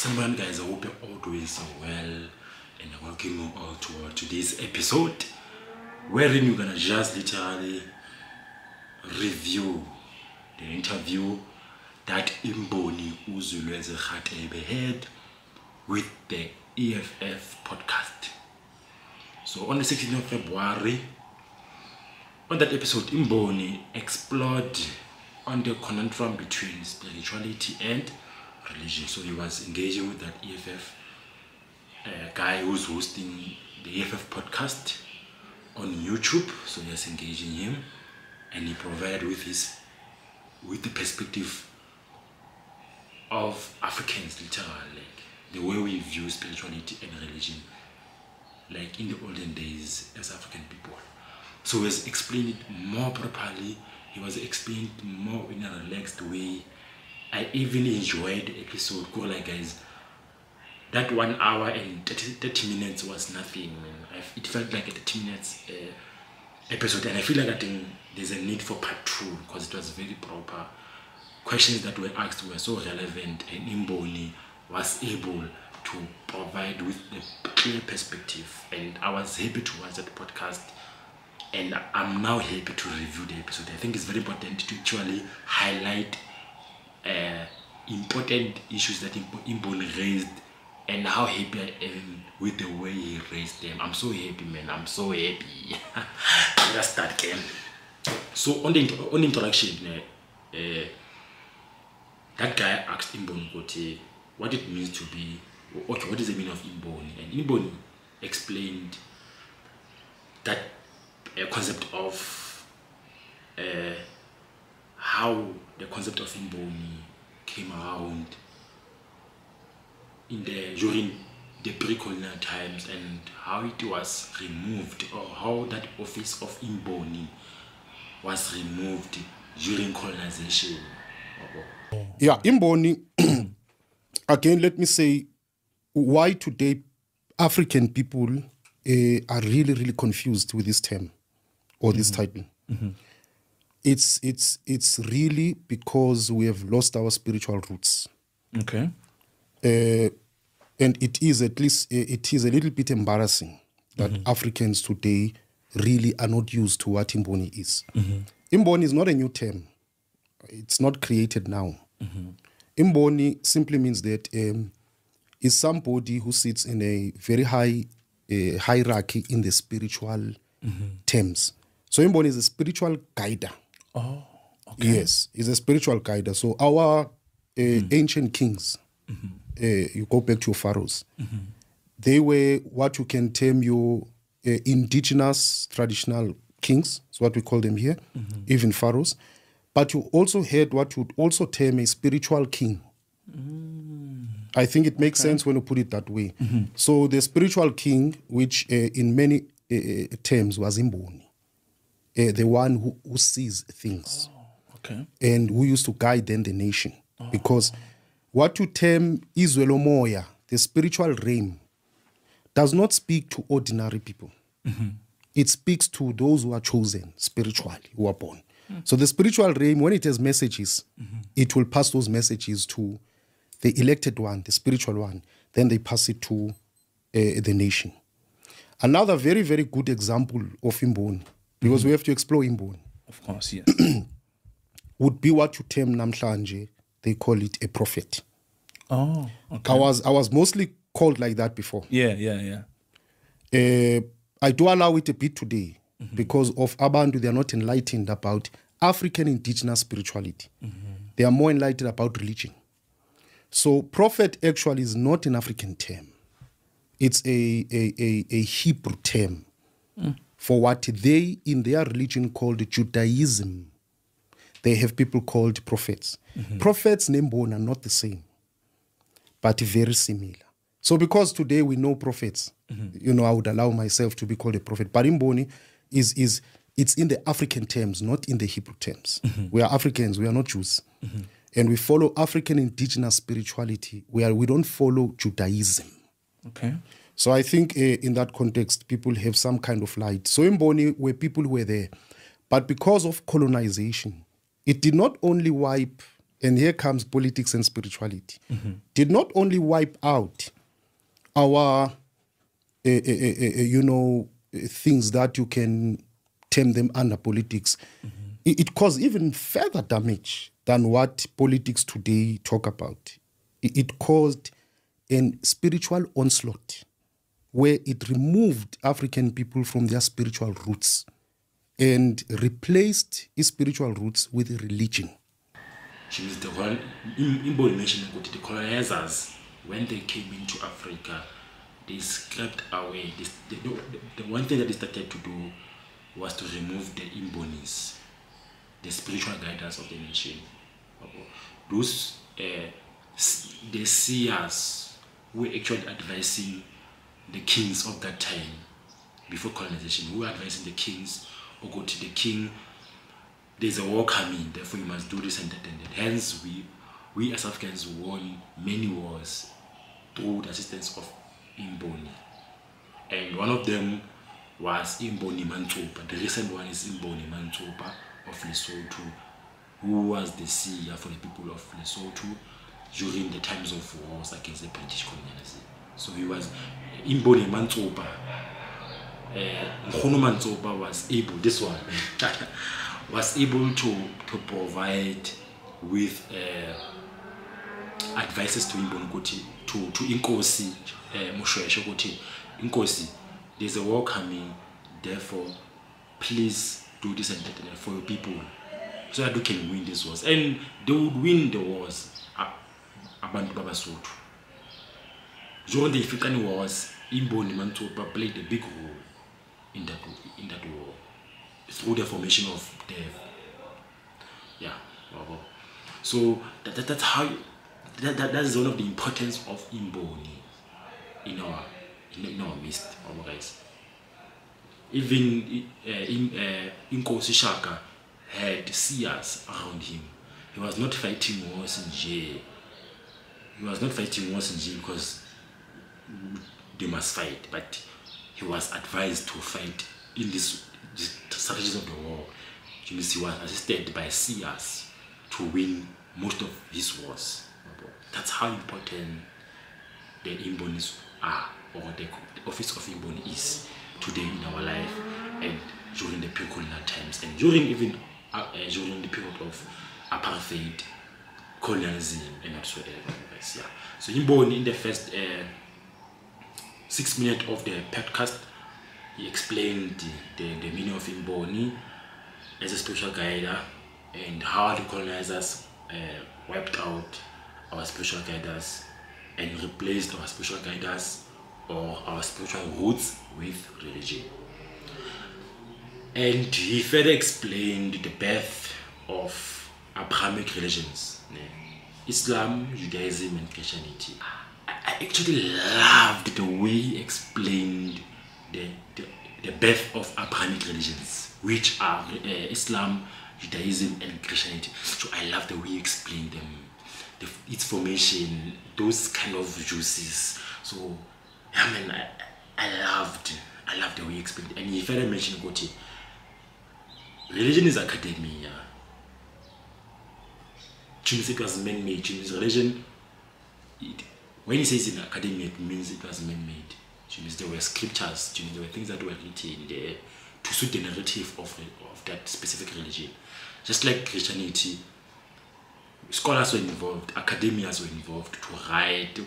Sanibona guys, I hope you're all doing so well and I welcome you all to today's episode wherein we're gonna just literally review the interview that Imboni Uzulweze Khatebe had with the EFF podcast. So on the 16th of February, on that episode, Imboni explored on the conundrum between spirituality and religion. So he was engaging with that EFF guy who's hosting the EFF podcast on YouTube. So he was engaging him, and he provided with the perspective of Africans, literally, like the way we view spirituality and religion, like in the olden days as African people. So he was explained it more properly. He was explained more in a relaxed way. I even enjoyed the episode. Go like guys, that 1 hour and 30 minutes was nothing, man. It felt like a 30 minutes episode, and I feel like I think there's a need for part 2 because it was very proper. Questions that were asked were so relevant, and Imboni was able to provide with a clear perspective, and I was happy to watch that podcast, and I'm now happy to review the episode. I think it's very important to actually highlight important issues that Imboni raised and how happy I am with the way he raised them. I'm so happy, man. I'm so happy. Let's start again. So on the introduction, that guy asked Imboni what it means to be, okay, what is the meaning of Imboni? And Imboni explained that concept of how the concept of Imboni came around during the pre-colonial times, and how it was removed, or how that office of Imboni was removed during colonization. Yeah, Imboni, again, let me say why today African people are really, really confused with this term or this title. It's really because we have lost our spiritual roots. Okay. And it is a little bit embarrassing that Africans today really are not used to what Imboni is. Imboni is not a new term. It's not created now. Imboni simply means that is somebody who sits in a very high hierarchy in the spiritual terms. So Imboni is a spiritual guider. Oh, okay. Yes, he's a spiritual guider. So our ancient kings, you go back to your pharaohs, they were what you can term your indigenous traditional kings. That's what we call them here, even pharaohs. But you also had what you would also term a spiritual king. I think it makes sense when you put it that way. So the spiritual king, which in many terms was Imboni, the one who sees things, and who used to guide then the nation. Because what you term Izwelo Moya, the spiritual realm, does not speak to ordinary people. It speaks to those who are chosen spiritually, who are born. So the spiritual realm, when it has messages, it will pass those messages to the elected one, the spiritual one. Then they pass it to the nation. Another very, very good example of Imboni, because we have to explore Imboni. Of course, yes. Would be what you term namhlanje, they call it a prophet. Oh, okay. I was mostly called like that before. Yeah. I do allow it a bit today because of Abantu, they are not enlightened about African indigenous spirituality. They are more enlightened about religion. So prophet actually is not an African term. It's a Hebrew term for what they in their religion called Judaism. They have people called prophets. Prophets and Imboni are not the same, but very similar. So because today we know prophets, I would allow myself to be called a prophet. But Imboni it's in the African terms, not in the Hebrew terms. We are Africans, we are not Jews. And we follow African indigenous spirituality where we don't follow Judaism. Okay. So I think in that context, people have some kind of light. So Imboni were people who were there. But because of colonization, it did not only wipe and here comes politics and spirituality, did not only wipe out our, things that you can term them under politics, it caused even further damage than what politics today talk about. It caused a spiritual onslaught where it removed African people from their spiritual roots and replaced its spiritual roots with religion. She was the one, Imboni mentioned the colonizers, when they came into Africa, they scraped away. The one thing that they started to do was to remove the Imbonis, the spiritual guidance of the nation. Those, the seers who were actually advising the kings of that time, before colonization, who were advising the kings, or go to the king, there's a war coming, therefore you must do this and that and that. Hence, we as Africans won many wars through the assistance of Imboni. And one of them was Imboni Mantsopa. The recent one is Imboni Mantsopa of Lesotho, who was the seer for the people of Lesotho during the times of wars against the British colonialism. So he was Imboni Mantsopa. Nkgono Mantsopa was able, this one, was able to provide with advices to Imboni Kuti, to Inkosi Moshweshe Kuti. Inkosi, there's a war coming, therefore please do this and that for your people, so that you can win these wars. And they would win the wars. Abantu Babasotho. During the African wars, Imboni Mantsopa played a big role in that war through the formation of the so that's how that's one of the importance of Imboni in our midst, guys. Even Inkosi Shaka had seers around him. He was not fighting wars in jail. He was not fighting wars in jail because they must fight, but he was advised to fight in this strategies of the war. He was assisted by seers to win most of his wars. That's how important the Imbonis are, or the office of Imboni is today in our life and during the pre-colonial times, and during even during the period of apartheid, colonialism, and whatsoever. Yeah. So Imboni, in the first 6 minutes of the podcast, he explained the meaning of Imboni as a spiritual guide and how the colonizers wiped out our spiritual guiders and replaced our spiritual guiders or our spiritual roots with religion. And he further explained the birth of Abrahamic religions, Islam, Judaism, and Christianity. I actually loved the way he explained the birth of Abrahamic religions, which are Islam, Judaism, and Christianity. So I love the way he explained them, its formation, those kind of juices. So I mean, I loved the way he explained it. And he further mentioned Goti, religion is academia. It was man-made. Religion, when he says in academia, it means it was man-made. There were scriptures, there were things that were written there to suit the narrative of that specific religion. Just like Christianity, scholars were involved, academias were involved to write, to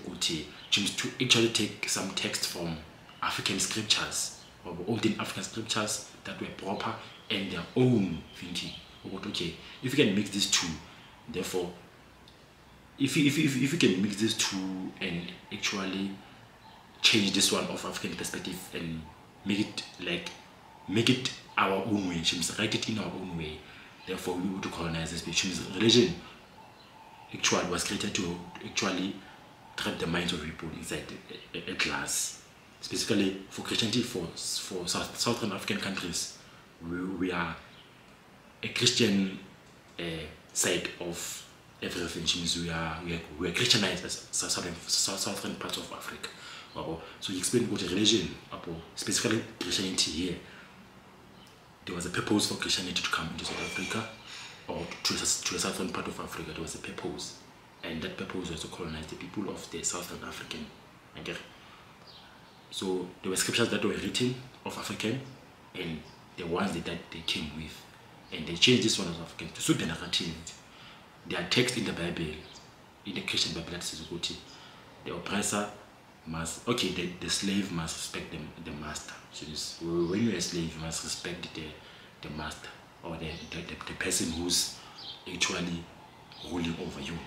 actually take some text from African scriptures, or olden African scriptures that were proper and their own thinking. Okay, if you can mix these two, therefore, if you can mix these two and actually change this one of African perspective and make it our own way, write it in our own way, therefore we would colonize this which means religion actually was created to actually trap the minds of people inside a class. Specifically for Christianity, for Southern African countries, we are a Christian side of everything, which means we are Christianized as southern parts of Africa. So he explained what a religion, specifically Christianity here. There was a purpose for Christianity to come into South Africa, or to the southern part of Africa, there was a purpose, and that purpose was to colonize the people of the Southern African. Okay? So there were scriptures that were written of African, and the ones that they came with, and they changed this one of African to suit the narrative. There are texts in the Bible, in the Christian Bible, that says the oppressor must, okay, the slave must respect the master. So this, when you're a slave, you must respect the master, or the person who's actually ruling over you.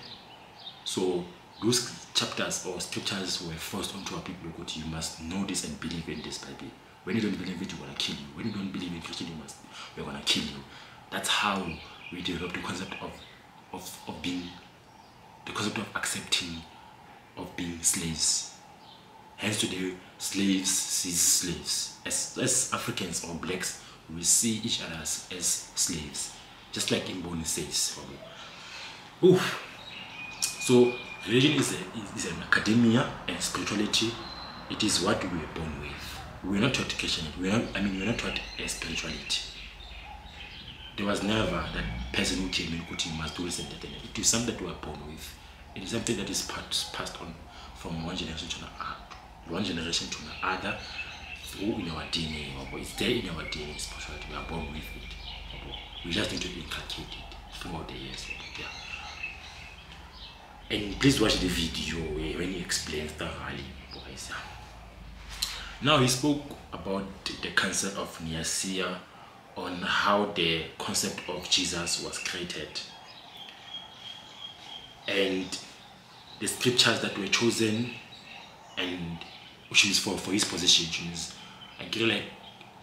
So those chapters or scriptures were forced onto our people. You must know this and believe in this Bible. When you don't believe it, we're gonna kill you. When you don't believe in Christian, we're gonna kill you. That's how we developed the concept of being, the concept of accepting, of being slaves. Hence today, slaves see slaves. As Africans or blacks, we see each other as slaves. Just like Mboni says for me. Oof. So religion is an academia, and spirituality, it is what we were born with. We were not taught Christianity. We were not taught spirituality. There was never that person who came and you must do this and that. It is something that we are born with. It is something that is passed on from one generation to another through in our DNA. It's there in our DNA, spirituality. We are born with it. We just need to inculcate it throughout the years. Yeah. And please watch the video when he explains thoroughly. Now he spoke about the concept of Nicaea, on how the concept of Jesus was created, and the scriptures that were chosen, and which is for his position. I feel like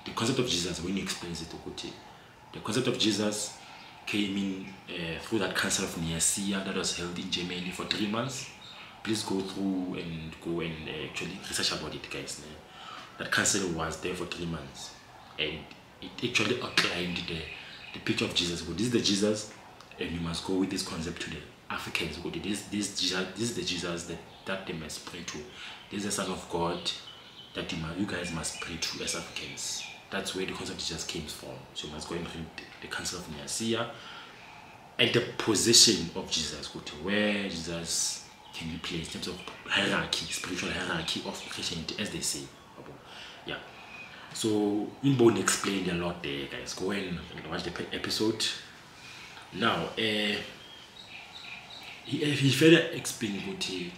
the concept of Jesus, when he explains it, the concept of Jesus came in through that Council of Nicaea that was held in Germany for 3 months. Please go through and actually research about it, guys. That council was there for 3 months, and it actually outlined the picture of Jesus. This is the Jesus, and you must go with this concept to the Africans. This is the Jesus that they must pray to. This is the Son of God that you guys must pray to as Africans. That's where the concept of Jesus came from. So you must go and read the Council of Nicaea and the position of Jesus, where Jesus can be placed in terms of hierarchy, spiritual hierarchy of Christianity, as they say. Yeah. So Mboni explained a lot there, guys. Go and watch the episode. Now, he further explained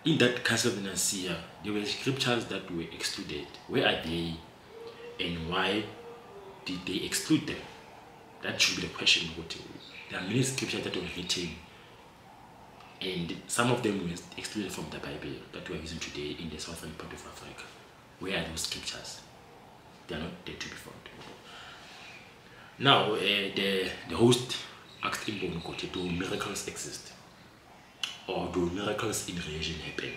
in that Council of Nicaea, there were scriptures that were excluded. Where are they, and why did they exclude them? That should be the question. There are many scriptures that were written, and some of them were excluded from the Bible that we are using today in the southern part of Africa. Where are those scriptures? They are not there to be found. Now, the host asked Mboni, do miracles exist? Or do miracles in religion happen?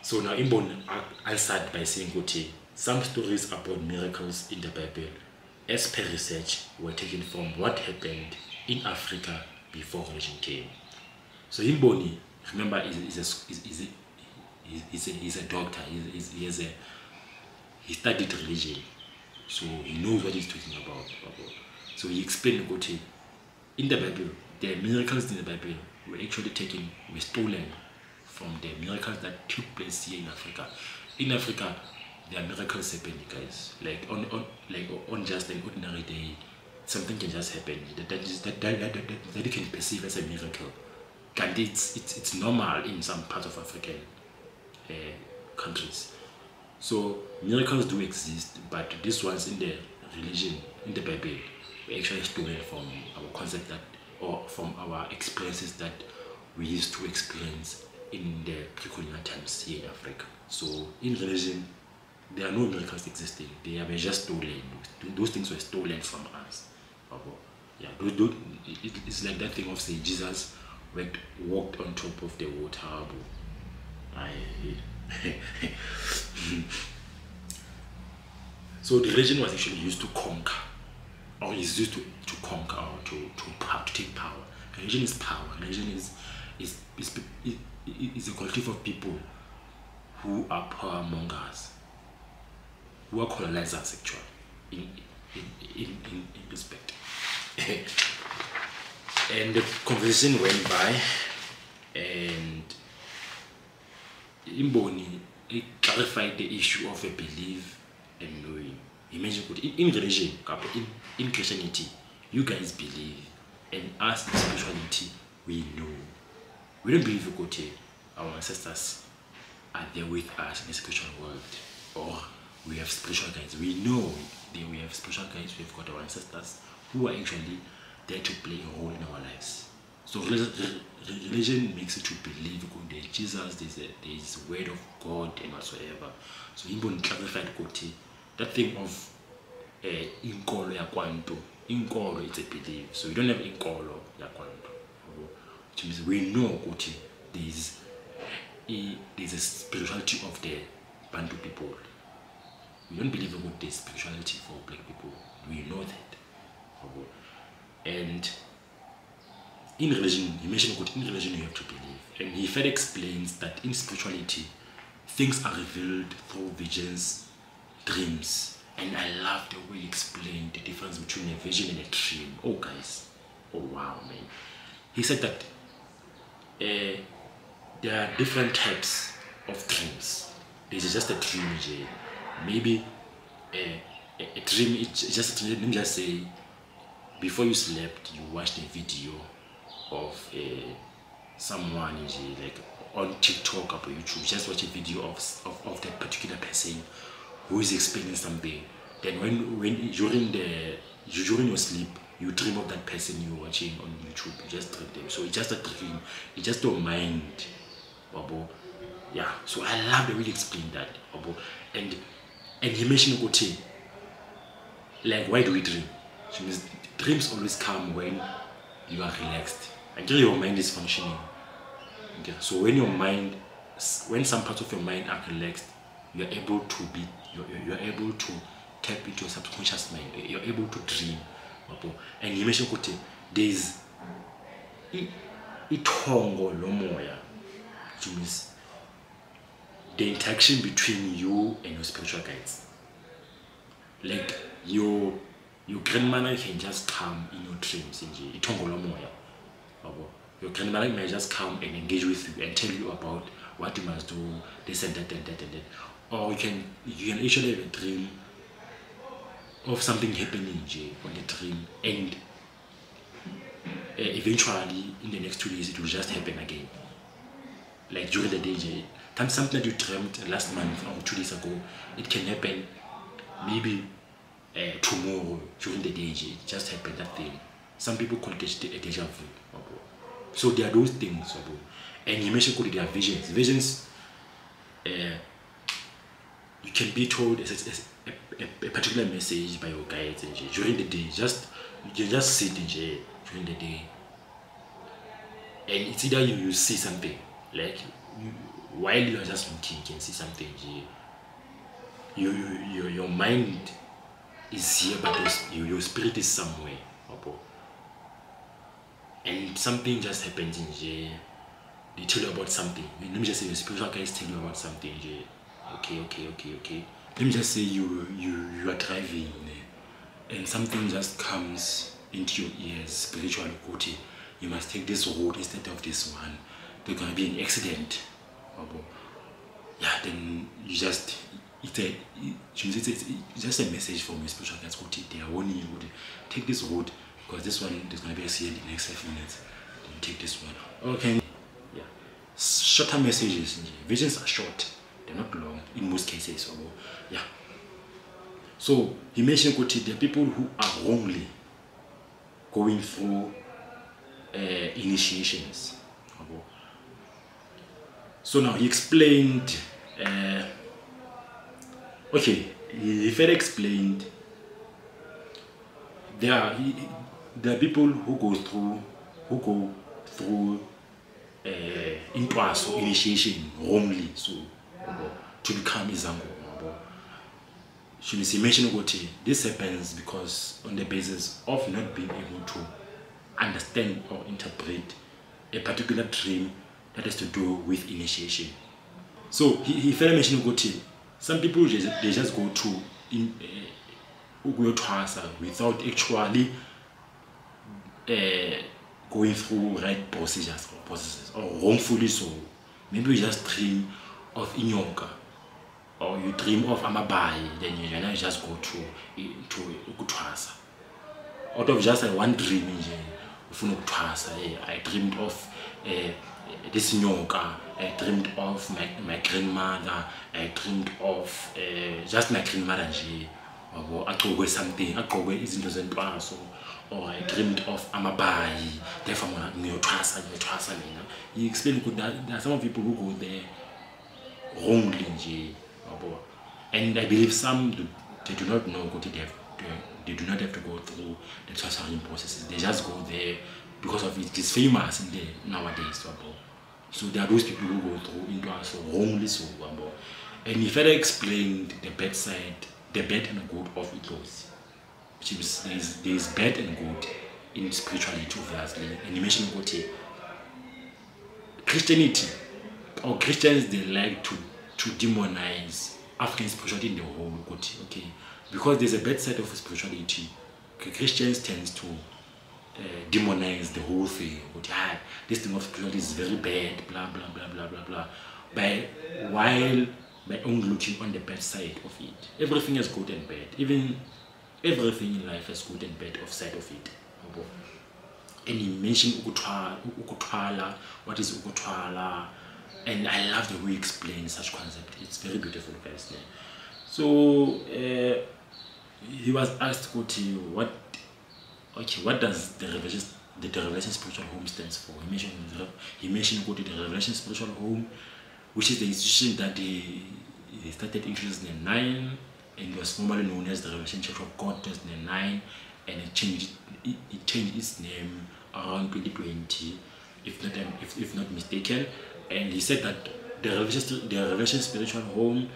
So now Mboni answered by saying, some stories about miracles in the Bible, as per research, were taken from what happened in Africa before religion came. So Mboni, remember, he's a doctor. He studied religion, so he knows what he's talking about. So he explained, in the Bible, the miracles in the Bible were actually stolen from the miracles that took place here in Africa. In Africa, there are miracles happening, guys. Like on just an ordinary day, something can just happen that you can perceive as a miracle. And it's normal in some parts of African countries. So miracles do exist, but these ones in the religion, in the Bible, were actually stolen from our concept or from our experiences that we used to experience in the pre-colonial times here in Africa. So in religion, there are no miracles existing. They were just stolen. Those things were stolen from us. Yeah, it's like that thing of saying Jesus walked on top of the water. So the religion was actually used to conquer, or is used to conquer, or to take power. Religion is power. Religion is a collective of people who are power mongers, who are colonizers actually. in respect. And the conversation went by, and Imboni clarified the issue of a belief and knowing. He mentioned in religion, in Christianity, you guys believe, and us in spirituality, we know. We don't believe our ancestors are there with us in the spiritual world, or we have spiritual guides. We know that we have spiritual guides. We've got our ancestors who are actually there to play a role in our lives. So religion makes you to believe there's Jesus, there's the word of God and whatsoever. So he clarified that thing of inkolo ya kwanto. Inkolo, it's a belief. So we don't have inkolo ya kwanto. Which means we know there's a spirituality of the Bantu people. We don't believe about the spirituality for black people. We know that. And in religion, he mentioned in religion you have to believe. And he further explains that in spirituality, things are revealed through visions, dreams. And I love the way he explained the difference between a vision and a dream. Oh guys, oh wow, man. He said that there are different types of dreams. This is just a dream, maybe a dream, it's just a dream. Let me just say, before you slept, you watched a video of someone like on TikTok or YouTube. Just watch a video of that particular person who is explaining something. Then when during your sleep, you dream of that person you're watching on YouTube. You just dream them. So it's just a dream. It's just your mind. Yeah. So I love the way he explained that. And he mentioned like, why do we dream? So means dreams always come when you are relaxed. Until your mind is functioning. Okay. So when some parts of your mind are relaxed, you're able to tap into your subconscious mind. You're able to dream. And he mentioned there's itongo lomoya, which means the interaction between you and your spiritual guides. Like your grandmother can just come in your dreams. Itongo lomoya. Your grandmother may just come and engage with you and tell you about what you must do, this and that and that and that. Or you can actually have a dream of something happening on the dream, and eventually in the next 2 days it will just happen again. Like during the day, something that you dreamt last month or 2 days ago, it can happen maybe tomorrow during the day. It just happened, that thing. Some people call it a deja vu. So there are those things. And you mentioned there are visions. Visions, you can be told a particular message by your guides during the day. You can just sit during the day, and it's either you see something, like while you are just looking, you can see something. Your mind is here, but your spirit is somewhere. And something just happens they tell you about something. Let me just say your spiritual guides tell you about something. Okay. Let me just say you are driving and something just comes into your ears spiritually. You must take this road instead of this one. There's gonna be an accident. Yeah, then you just it's just a message from your spiritual guides. They are warning you. Take this road because this one there's gonna be a accident in the next 5 minutes. Then take this one. Okay. Yeah. Shorter messages. Visions are short. They're not long in most cases. Yeah. So he mentioned there are people who are wrongly going through initiations. So now he explained. He further explained. There are people who go through initiation wrongly, so to become Izango. He mentioned this happens because on the basis of not being able to understand or interpret a particular dream that has to do with initiation. So he further mentioned some people they just go to ukuyothwasa without actually going through right procedures or processes, or wrongfully so. Maybe you just dream of inyoka, or you dream of amabai, then you just go to ukuthwasa. Out of just one dream, I dreamed of this nyoka, I dreamed of my grandmother, I dreamed of just my grandmother. I go something, I go izinto zentwaso, or I dreamed of amabai. Therefore, ngiyotwasa mina. You explain good that there are some people who go there wrongly nje, and I believe some they do not know what they do not have to go through the transferring processes. They just go there because of it is famous in there nowadays. So there are those people who go through into us wrongly so. And he further explained the bad side, the bad and good of it. Which is there is bad and good in spirituality, obviously. And he mentioned what Christianity or Christians, they like to demonize African spirituality in the whole. Okay, because there's a bad side of spirituality. Christians tend to demonize the whole thing. This thing of spirituality is very bad, blah blah blah blah blah blah. While by only looking on the bad side of it, everything is good and bad. Even everything in life is good and bad of side of it. And he mentioned ukutwala, what is ukutwala, and I love the way he explains such concept. It's very beautiful, guys. So he was asked, what does the Revelation Spiritual Home stands for? He mentioned the Revelation Spiritual Home, which is the institution that he started in 2009, and was formerly known as the Revelation Church of God 2009, and it changed its name around 2020, if not mistaken. And he said that the Revelation Spiritual Home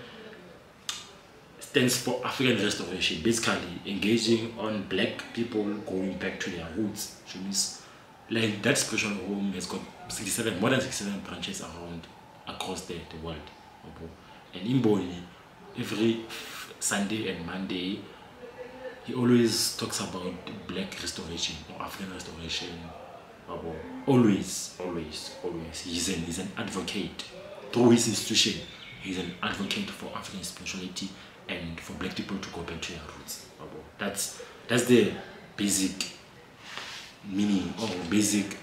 stands for African restoration, basically engaging on black people going back to their roots. Which means, like, that spiritual home has got more than 67 branches across the world. And in Boni, every Sunday and Monday, he always talks about black restoration or African restoration. Always. He's an advocate. Through his institution, he's an advocate for African spirituality and for black people to go back to their roots. That's the basic meaning or basic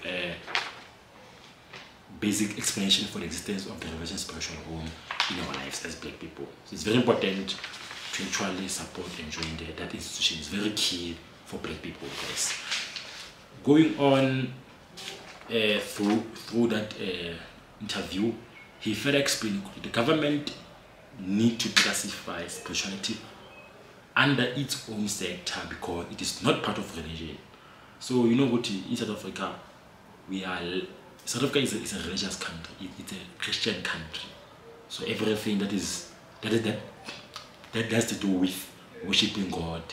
explanation for the existence of the Revelation Spiritual Home in our lives as black people. So it's very important to actually support and join that institution. It's very key for black people, guys. Going on through that interview, he further explained the government need to classify spirituality under its own sector because it is not part of religion. So you know what, in South Africa, South Africa is a religious country. It's a Christian country. So everything that has to do with worshiping God,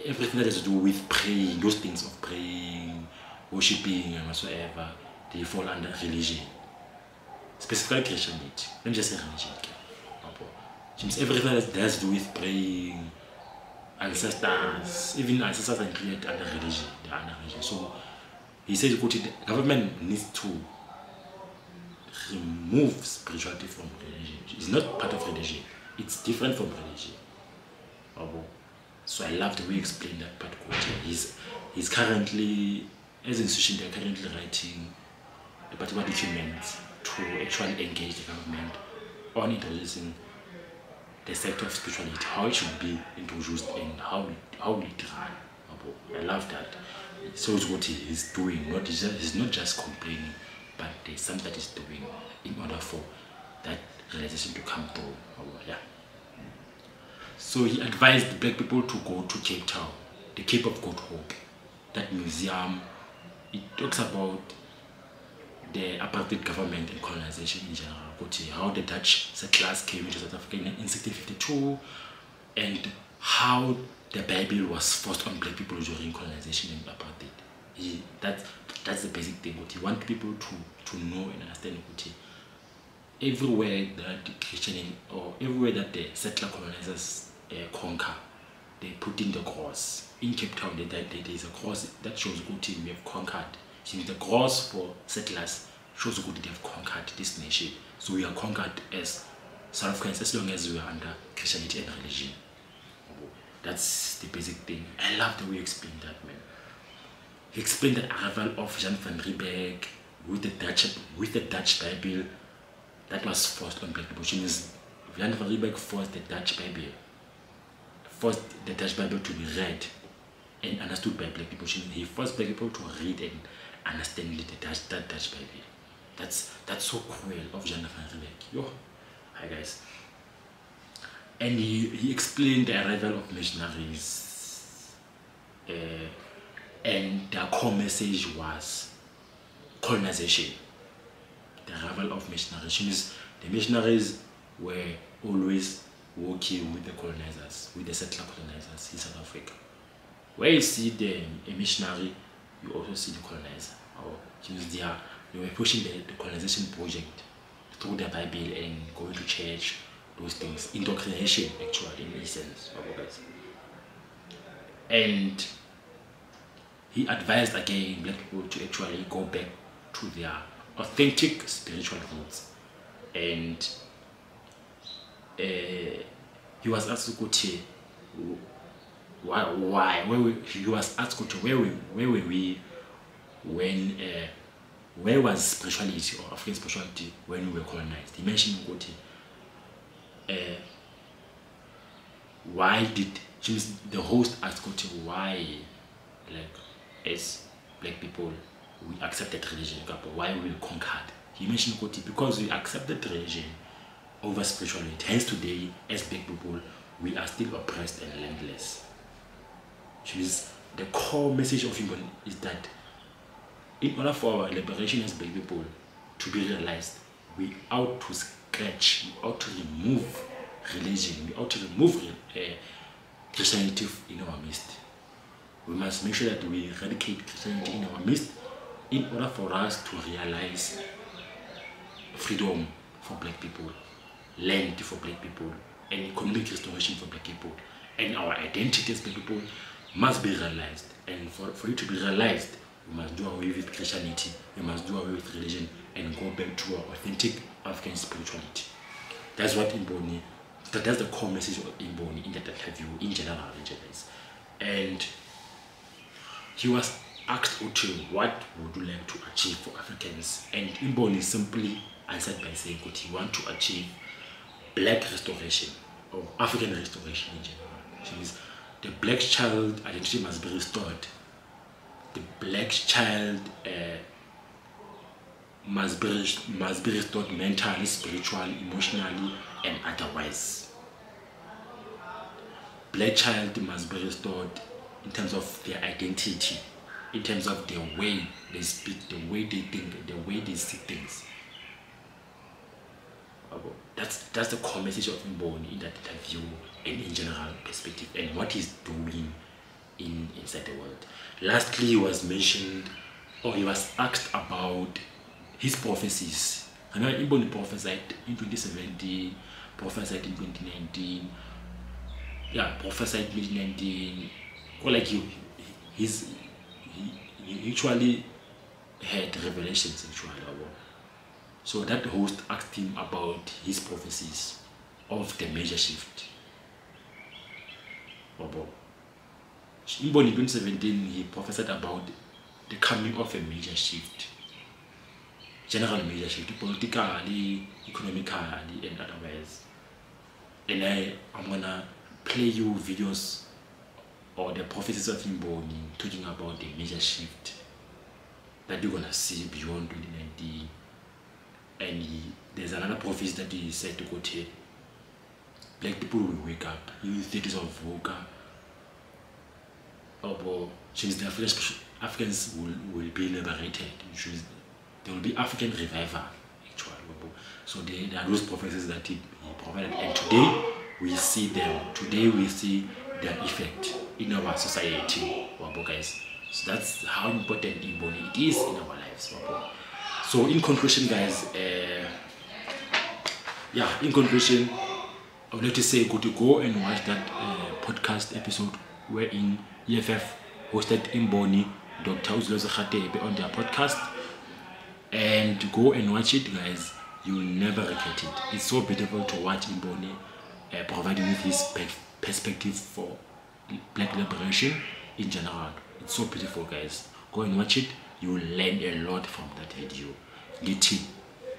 everything that has to do with praying, those things of praying, worshiping and whatsoever, they fall under religion. Specifically Christianity. Let me just say religion. Everything that has to do with praying, ancestors, even ancestors are included under religion. They are under religion. So he says the government needs to remove spirituality from religion. It's not part of religion. It's different from religion. So I love the way he explained that part. He's currently, as an institution, they're currently writing a particular document to actually engage the government on introducing the sector of spirituality, how it should be introduced and how it run. I love that. It shows what he is doing. He's not just complaining, but there's something that he's doing in order for that realization to come through. Yeah. So he advised black people to go to Cape Town, the Cape of Good Hope. That museum, it talks about the apartheid government and colonization in general, how the Dutch settlers came into South Africa in 1652, and how the Bible was forced on black people during colonization and apartheid. That's the basic thing. He wants people to know and understand everywhere that Christian or everywhere that the settler colonizers conquer, they put in the cross. In Cape Town, there is a cross that shows good we have conquered. Since the cross for settlers shows good they have conquered this nation. So we are conquered as South Africans as long as we are under Christianity and religion. That's the basic thing. I love the way you explained that, man. He explained the arrival of Jan van Riebeeck with the Dutch Bible that was forced on black people. Which means Jan van Riebeeck forced the Dutch Bible to be read and understood by black people. He forced black people to read and understand the Dutch Bible. That's so cruel of Jan van Riebeeck. Yo, hi guys. And he explained the arrival of missionaries, and their core message was colonization. The arrival of missionaries means the missionaries were always working with the colonizers, with the settler colonizers in South Africa. Where you see a missionary, you also see the colonizer. They were pushing the colonization project through the Bible and going to church, those things. Indoctrination, actually, in essence. And he advised again black people to actually go back to their authentic spiritual roots. And he was asked where were we when where was spirituality or African spirituality when we were colonized? He mentioned why did the host asked why, like, as black people we accepted religion, why we conquered. He mentioned because we accepted religion over spirituality. Hence today, as black people, we are still oppressed and landless. Which means the core message of Imboni is that in order for our liberation as black people to be realized, we ought to scratch, we ought to remove religion, we ought to remove Christianity in our midst. We must make sure that we eradicate Christianity in our midst in order for us to realize freedom for black people, land for black people, and economic restoration for black people. And our identity as black people must be realized. And for it to be realized, we must do away with Christianity, we must do away with religion, and go back to our authentic African spirituality. That's what Imboni, that's the core message of Imboni in that interview in general. And he was asked what would you like to achieve for Africans, and Imboni simply answered by saying that he wants to achieve black restoration or African restoration in general. Which means the black child identity must be restored. The black child must be restored mentally, spiritually, emotionally, and otherwise. Black child must be restored in terms of their identity, in terms of the way they speak, the way they think, the way they see things. That's the core message of Imboni in that interview and in general perspective and what he's doing inside the world. Lastly, he was asked about his prophecies. I know Imboni prophesied in 2017, prophesied in 2019, prophesied in 2019. Or like he actually had revelations actually. So that host asked him about his prophecies of the major shift. In 2017, he prophesied about the coming of a major shift, general major shift, politically, economically, and otherwise. And I'm gonna play you videos or the prophecies of Imboni talking about the major shift that you're gonna see beyond 2019. And there's another prophecy that he said to go to black people will wake up, use theaters of Voka, since the Africans will be liberated. There will be African revival actually. So there are those prophecies that he provided, and today we see them. Today we see their effect in our society, guys. So that's how important Imboni it is in our lives. So in conclusion, guys, I would like to say go and watch that podcast episode wherein EFF hosted Imboni, Dr. Uzlozo Khatebe on their podcast. And go and watch it, guys. You will never regret it. It's so beautiful to watch Imboni providing with his perspective for black liberation in general. It's so beautiful, guys. Go and watch it. You will learn a lot from that video. Githi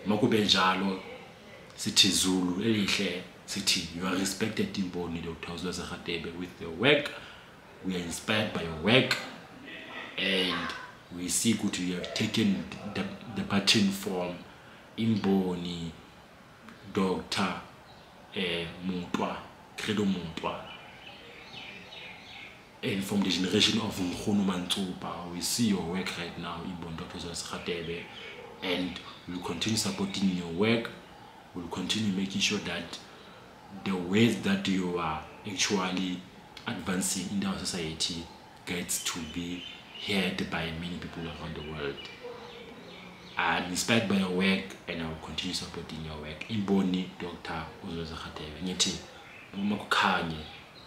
makube njalo sithi Zulu elihle sithi you are respected Imboni Dr. Uzlozo Khatebe with your work. We are inspired by your work, and we see good you have taken the baton from Imboni Dr. Mutwa, Credo Mutwa, and from the generation of Nkhono Mantsopa. We see your work right now, Imboni Dr. Uzlozo Khatebe, and we'll continue supporting your work. We'll continue making sure that the ways that you are actually advancing in our society gets to be heard by many people around the world. I'm inspired by your work, and I will continue supporting your work. Imboni Dr. Uzlozo Khatebe. Ngithi noma kukhanye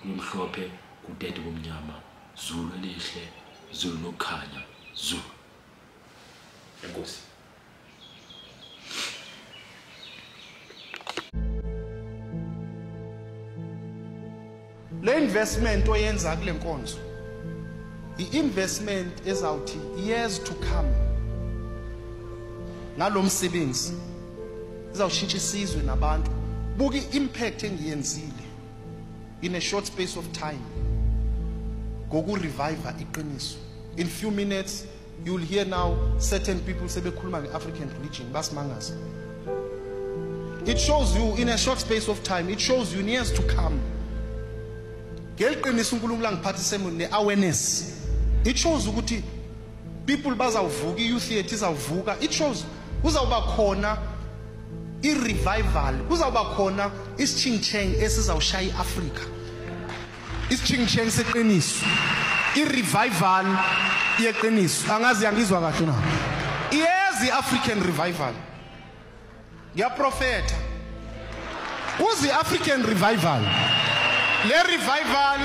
kumhlophe kudede kumnyama, Zulu elihle, Zulu nokukhanya, Zulu. Enkosi. Le investment oyenza kule nkonzo, i-investment ezawuthi years to come ngalo msebenzi izawushintsha isizwe nabantu. Buka i-impact engiyenzile in a short space of time ngokurevive iqiniso. In few minutes you will hear now certain people sebekhuluma nge-African religion basimangaza. It shows you in a short space of time, it shows you in years to come. Ngeliqiniso uNkulunkulu angiphathise ne-awareness. It shows ukuthi people bazawuvuka, i-youth yethu izawuvuka. It shows kuzawuba khona i-revival, kuzawuba khona isitshingitsheng esizawushaya i-Afrika, isitshingitsheng seqiniso, i-revival yeqiniso. Angazi yangizwa kahle na? Iyeza i-African revival. Ngiyaprofetha kuze i-African revival. Le revival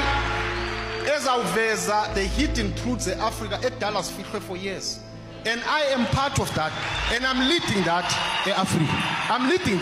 ezawuveza the hidden truths e-Africa edala sifihlwe for years, and I am part of that, and I'm leading that e-Africa. I'm leading that.